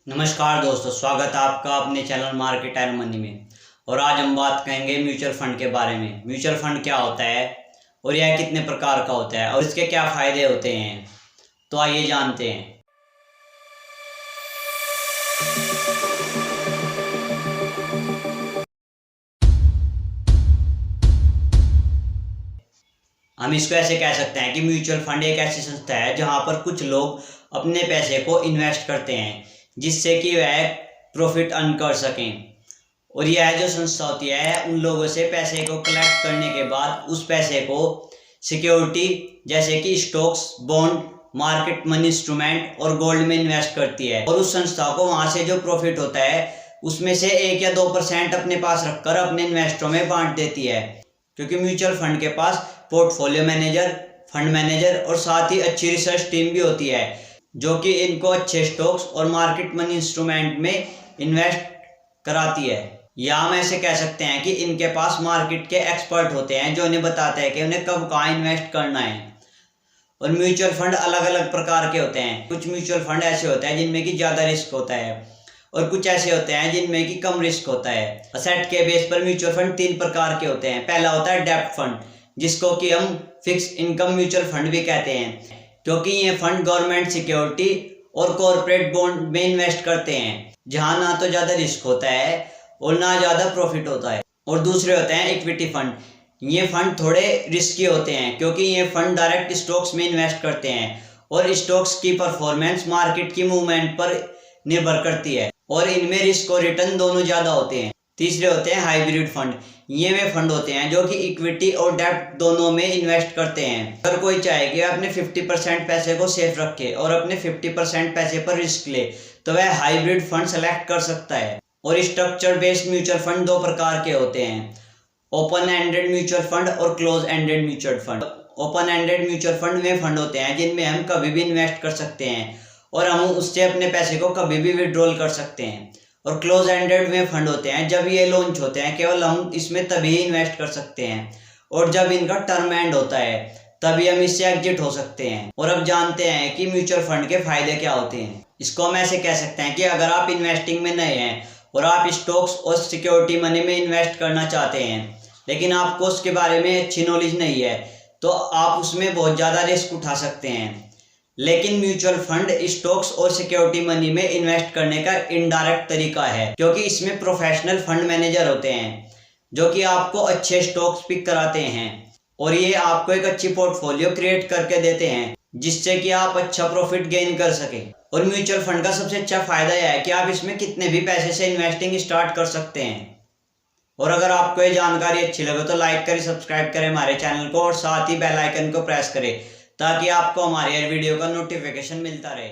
नमस्कार दोस्तों, स्वागत है आपका अपने चैनल मार्केट एंड मनी में। और आज हम बात करेंगे म्यूचुअल फंड के बारे में। म्यूचुअल फंड क्या होता है और यह कितने प्रकार का होता है और इसके क्या फायदे होते हैं, तो आइए जानते हैं। हम इसको ऐसे कह सकते हैं कि म्यूचुअल फंड एक ऐसी संस्था है जहां पर कुछ लोग अपने पैसे को इन्वेस्ट करते हैं जिससे कि वह प्रॉफिट अर्न कर सकें। और यह जो संस्था होती है उन लोगों से पैसे को कलेक्ट करने के बाद उस पैसे को सिक्योरिटी जैसे कि stocks, bond, market money instrument और गोल्ड में इन्वेस्ट करती है। और उस संस्था को वहां से जो प्रॉफिट होता है उसमें से 1 या 2% अपने पास रखकर अपने इन्वेस्टरों में बांट देती है। क्योंकि म्यूचुअल फंड के पास पोर्टफोलियो मैनेजर, फंड मैनेजर और साथ ही अच्छी रिसर्च टीम भी होती है जो कि इनको अच्छे स्टॉक्स और मार्केट मनी इंस्ट्रूमेंट में इन्वेस्ट कराती है। या हम ऐसे कह सकते हैं कि इनके पास मार्केट के एक्सपर्ट होते हैं जो इन्हें बताते हैं कि उन्हें कब कहाँ इन्वेस्ट करना है। और म्यूचुअल फंड अलग अलग प्रकार के होते हैं। कुछ म्यूचुअल फंड ऐसे होते हैं जिनमें कि ज़्यादा रिस्क होता है और कुछ ऐसे होते हैं जिनमें कि कम रिस्क होता है। असेट के बेस पर म्यूचुअल फंड 3 प्रकार के होते हैं। पहला होता है डेब्ट फंड, जिसको कि हम फिक्स इनकम म्यूचुअल फंड भी कहते हैं, क्योंकि ये फंड गवर्नमेंट सिक्योरिटी और कॉरपोरेट बॉन्ड में इन्वेस्ट करते हैं जहां ना तो ज़्यादा रिस्क होता है और ना ज़्यादा प्रॉफिट होता है। और दूसरे होते हैं इक्विटी फंड। ये फंड थोड़े रिस्की होते हैं क्योंकि ये फंड डायरेक्ट स्टॉक्स में इन्वेस्ट करते हैं और स्टॉक्स की परफॉर्मेंस मार्केट की मूवमेंट पर निर्भर करती है और इनमें रिस्क और रिटर्न दोनों ज़्यादा होते हैं। तीसरे होते हैं हाइब्रिड फंड। ये वे फंड होते हैं जो कि इक्विटी और डेब्ट दोनों में इन्वेस्ट करते हैं। अगर कोई चाहे कि अपने 50% पैसे को सेफ रखे और अपने 50% पैसे पर रिस्क ले तो वह हाइब्रिड फंड सेलेक्ट कर सकता है। और स्ट्रक्चर बेस्ड म्यूचुअल फंड 2 प्रकार के होते हैं, ओपन एंडेड म्यूचुअल फंड और close ended mutual fund. Open ended mutual fund में फंड होते हैं जिनमें हम कभी भी इन्वेस्ट कर सकते हैं और हम उससे अपने पैसे को कभी भी विड्रॉल कर सकते हैं। और क्लोज एंडेड में फंड होते हैं जब ये लॉन्च होते हैं केवल हम इसमें तभी इन्वेस्ट कर सकते हैं और जब इनका टर्म एंड होता है तभी हम इससे एग्जिट हो सकते हैं। और अब जानते हैं कि म्यूचुअल फंड के फायदे क्या होते हैं। इसको हम ऐसे कह सकते हैं कि अगर आप इन्वेस्टिंग में नए हैं और आप स्टॉक्स और सिक्योरिटी मनी में इन्वेस्ट करना चाहते हैं लेकिन आपको उसके बारे में अच्छी नॉलेज नहीं है तो आप उसमें बहुत ज़्यादा रिस्क उठा सकते हैं। लेकिन म्यूचुअल फंड स्टॉक्स और सिक्योरिटी मनी में इन्वेस्ट करने का इनडायरेक्ट तरीका है, क्योंकि इसमें प्रोफेशनल फंड मैनेजर होते हैं जो कि आपको अच्छे स्टॉक्स पिक कराते हैं और ये आपको एक अच्छी पोर्टफोलियो क्रिएट करके देते हैं जिससे कि आप अच्छा प्रॉफिट गेन कर सकें। और म्यूचुअल फंड का सबसे अच्छा फायदा यह है कि आप इसमें कितने भी पैसे से इन्वेस्टिंग स्टार्ट कर सकते हैं। और अगर आपको ये जानकारी अच्छी लगे तो लाइक करें, सब्सक्राइब करें हमारे चैनल को और साथ ही बेल आइकन को प्रेस करें ताकि आपको हमारी हर वीडियो का नोटिफिकेशन मिलता रहे।